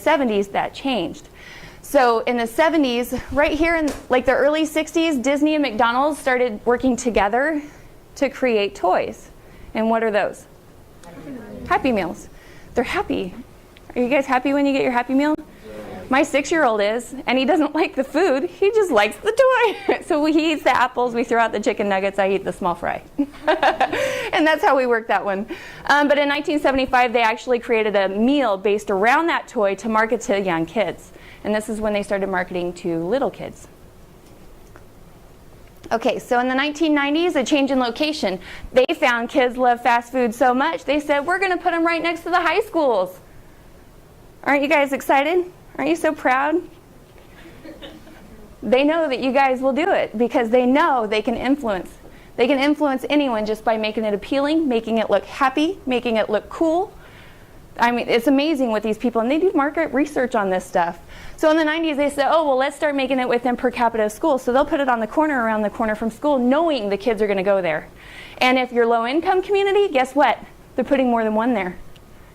70s, that changed. So in the 70s, right here in like the early 60s, Disney and McDonald's started working together to create toys. And what are those? Happy Meals. They're happy. Are you guys happy when you get your Happy Meal? My 6-year-old is, and he doesn't like the food. He just likes the toy. So he eats the apples, we throw out the chicken nuggets, I eat the small fry. And that's how we work that one. But in 1975, they actually created a meal based around that toy to market to young kids. And this is when they started marketing to little kids. Okay, so in the 1990s, a change in location. They found kids love fast food so much, they said, we're going to put them right next to the high schools. Aren't you guys excited? Aren't you so proud? They know that you guys will do it because they know they can influence. They can influence anyone just by making it appealing, making it look happy, making it look cool. I mean, it's amazing with these people, and they do market research on this stuff. So in the 90s, they said, oh, well, let's start making it within per capita schools. So they'll put it on the corner, around the corner from school, knowing the kids are going to go there. And if you're low-income community, guess what? They're putting more than one there.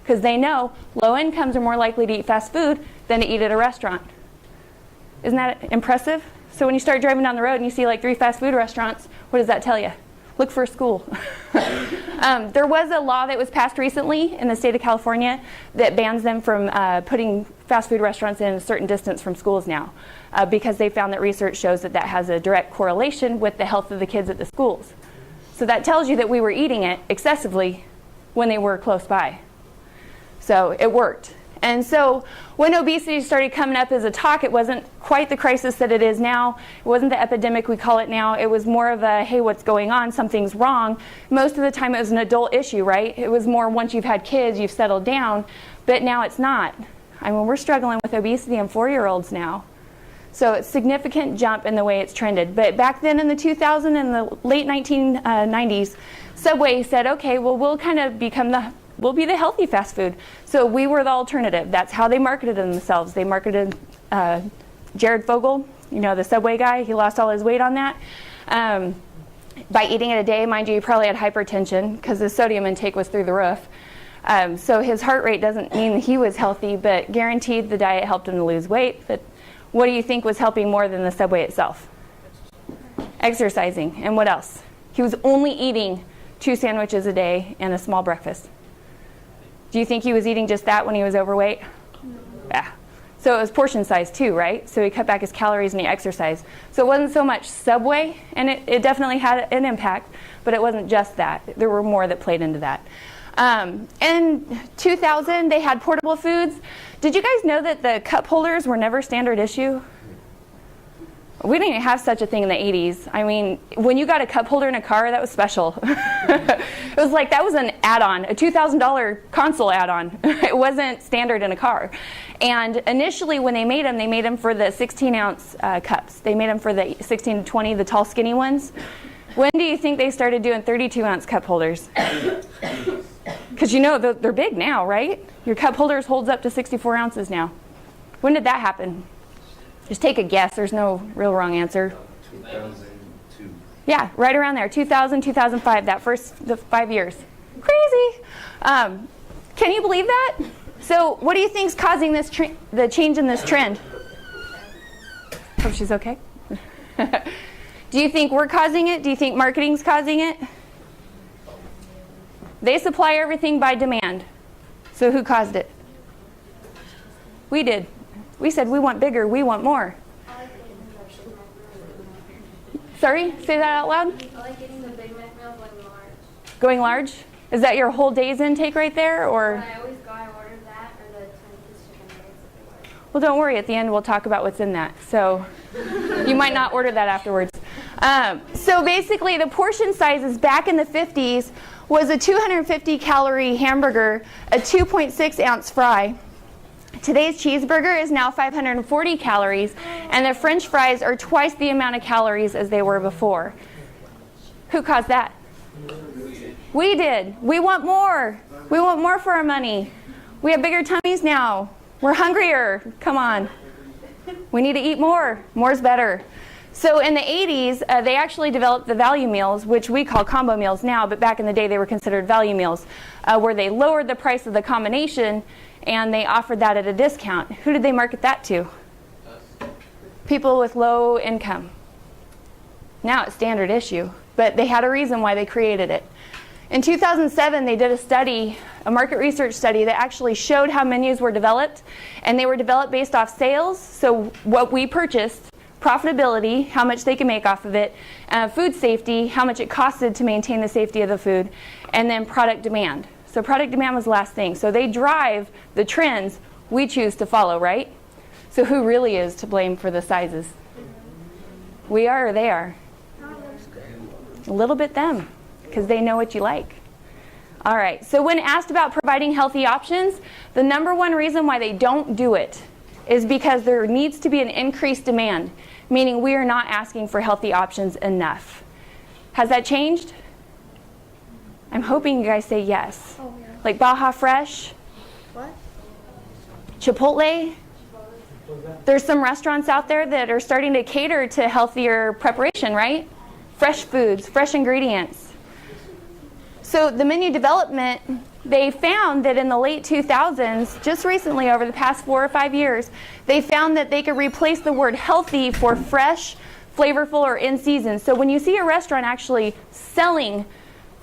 Because they know low incomes are more likely to eat fast food than to eat at a restaurant. Isn't that impressive? So when you start driving down the road and you see like 3 fast food restaurants, what does that tell you? Look for a school. There was a law that was passed recently in the state of California that bans them from putting fast food restaurants in a certain distance from schools now because they found that research shows that that has a direct correlation with the health of the kids at the schools. So that tells you that we were eating it excessively when they were close by. So it worked. And so when obesity started coming up as a talk, it wasn't quite the crisis that it is now. It wasn't the epidemic we call it now. It was more of a, hey, what's going on? Something's wrong. Most of the time it was an adult issue, right? It was more once you've had kids, you've settled down. But now it's not. I mean, we're struggling with obesity in 4-year-olds now. So it's a significant jump in the way it's trended. But back then in the 2000s and the late 1990s, Subway said, okay, well, we'll kind of we'll be the healthy fast food. So we were the alternative. That's how they marketed themselves. They marketed Jared Fogle, you know, the Subway guy. He lost all his weight on that. By eating it a day, mind you, he probably had hypertension because his sodium intake was through the roof. So his heart rate doesn't mean he was healthy, but guaranteed the diet helped him to lose weight. But what do you think was helping more than the Subway itself? Exercising. And what else? He was only eating 2 sandwiches a day and a small breakfast. Do you think he was eating just that when he was overweight? No. Yeah. So it was portion size too, right? So he cut back his calories and he exercised. So it wasn't so much Subway, and it definitely had an impact, but it wasn't just that. There were more that played into that. In 2000, they had portable foods. Did you guys know that the cup holders were never standard issue? We didn't even have such a thing in the 80s. I mean, when you got a cup holder in a car, that was special. It was like that was an add-on, a $2,000 console add-on. It wasn't standard in a car. And initially when they made them for the 16-ounce cups. They made them for the 16 to 20, the tall, skinny ones. When do you think they started doing 32-ounce cup holders? Because you know they're big now, right? Your cup holders holds up to 64 ounces now. When did that happen? Just take a guess. There's no real wrong answer. 2002. Yeah, right around there. 2000, 2005, the 5 years. Crazy. Can you believe that? So what do you think is causing this the change in this trend? Hope she's okay. Do you think we're causing it? Do you think marketing's causing it? They supply everything by demand. So who caused it? We did. We said we want bigger, we want more. Sorry, say that out loud. I like getting the Big Mac meal going large. Going large? Is that your whole day's intake right there, or? When I always go, I order that or the 10-piece chicken nuggets. Well, don't worry. At the end, we'll talk about what's in that. So you might not order that afterwards. So basically, the portion sizes back in the 50s was a 250-calorie hamburger, a 2.6-ounce fry. Today's cheeseburger is now 540 calories, and the French fries are twice the amount of calories as they were before. Who caused that? We did. We want more. We want more for our money. We have bigger tummies now. We're hungrier. Come on. We need to eat more. More's better. So in the 80s, they actually developed the value meals, which we call combo meals now, but back in the day they were considered value meals, where they lowered the price of the combination and they offered that at a discount. Who did they market that to? People with low income. Now it's standard issue, but they had a reason why they created it. In 2007, they did a study, a market research study, that actually showed how menus were developed, and they were developed based off sales, so what we purchased, profitability, how much they can make off of it, food safety, how much it costed to maintain the safety of the food, and then product demand. So product demand was the last thing. So they drive the trends we choose to follow, right? So who really is to blame for the sizes? We are or they are? A little bit them, because they know what you like. All right, so when asked about providing healthy options, the number one reason why they don't do it is because there needs to be an increased demand, meaning we are not asking for healthy options enough. Has that changed? I'm hoping you guys say yes. Oh, yeah. Like Baja Fresh, What? Chipotle. There's some restaurants out there that are starting to cater to healthier preparation, right? Fresh foods, fresh ingredients. So the menu development, they found that in the late 2000s, just recently over the past 4 or 5 years, they found that they could replace the word healthy for fresh, flavorful, or in season. So when you see a restaurant actually selling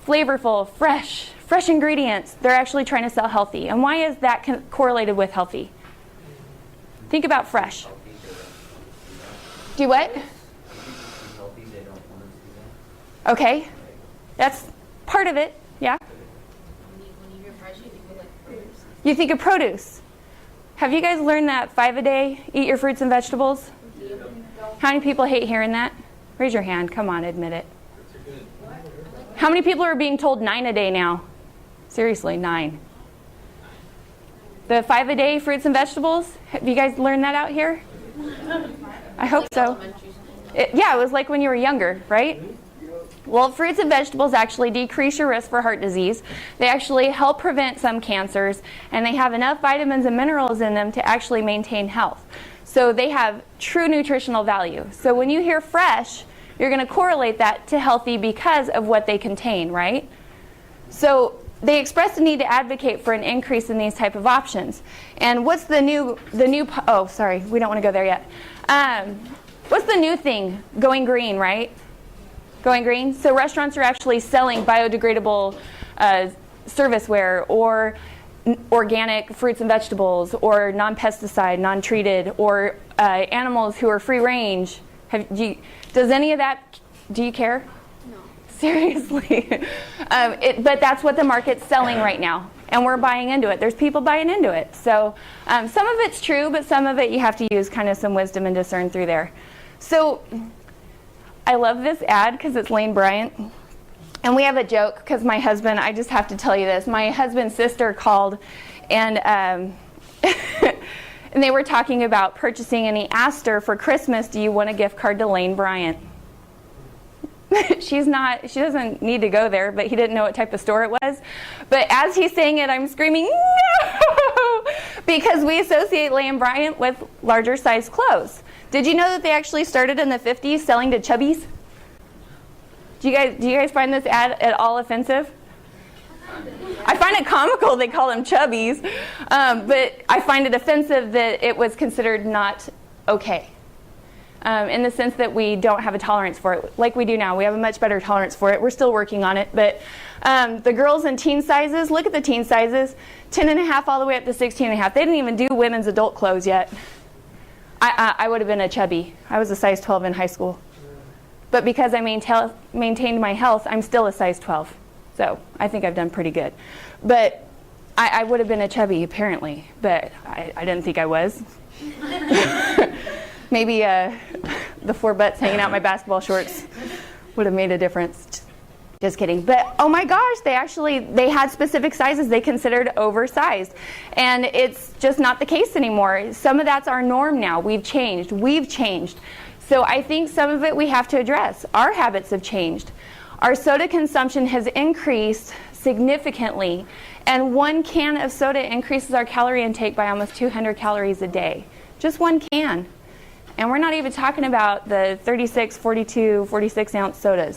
flavorful, fresh ingredients, they're actually trying to sell healthy. And why is that correlated with healthy? Think about fresh. Do what? Okay, that's part of it, yeah. When you hear fresh, you think of like produce. You think of produce. Have you guys learned that 5 a day, eat your fruits and vegetables? How many people hate hearing that? Raise your hand, come on, admit it. How many people are being told 9 a day now? Seriously, 9. The 5 a day fruits and vegetables, have you guys learned that out here? I hope so. Yeah, it was like when you were younger, right? Well, fruits and vegetables actually decrease your risk for heart disease. They actually help prevent some cancers, and they have enough vitamins and minerals in them to actually maintain health. So they have true nutritional value. So when you hear fresh, you're going to correlate that to healthy because of what they contain, right? So they express the need to advocate for an increase in these type of options. And what's the new, oh, sorry, we don't want to go there yet. What's the new thing? Going green, right? Going green. So restaurants are actually selling biodegradable serviceware or organic fruits and vegetables or non-pesticide, non-treated, or animals who are free range. Does any of that, do you care? No. Seriously. But that's what the market's selling right now. And we're buying into it. There's people buying into it. So some of it's true, but some of it you have to use kind of some wisdom and discern through there. So I love this ad because it's Lane Bryant. And we have a joke because my husband, I just have to tell you this. My husband's sister called and and they were talking about purchasing, and he asked her for Christmas, do you want a gift card to Lane Bryant? She doesn't need to go there, but he didn't know what type of store it was. But as he's saying it, I'm screaming, no! Because we associate Lane Bryant with larger size clothes. Did you know that they actually started in the 50s selling to chubbies? Do you guys find this ad at all offensive? I find it comical they call them chubbies, but I find it offensive that it was considered not okay. In the sense that we don't have a tolerance for it like we do now. We have a much better tolerance for it. We're still working on it. But the girls in teen sizes, look at the teen sizes, 10.5 all the way up to 16.5. They didn't even do women's adult clothes yet. I would have been a chubby. I was a size 12 in high school. But because I maintained my health, I'm still a size 12. So I think I've done pretty good. But I would have been a chubby, apparently. But I didn't think I was. Maybe the 4 butts hanging out my basketball shorts would have made a difference. Just kidding. But oh my gosh, they had specific sizes they considered oversized. And it's just not the case anymore. Some of that's our norm now. We've changed. So I think some of it we have to address. Our habits have changed. Our soda consumption has increased significantly. And 1 can of soda increases our calorie intake by almost 200 calories a day. Just 1 can. And we're not even talking about the 36, 42, 46 ounce sodas.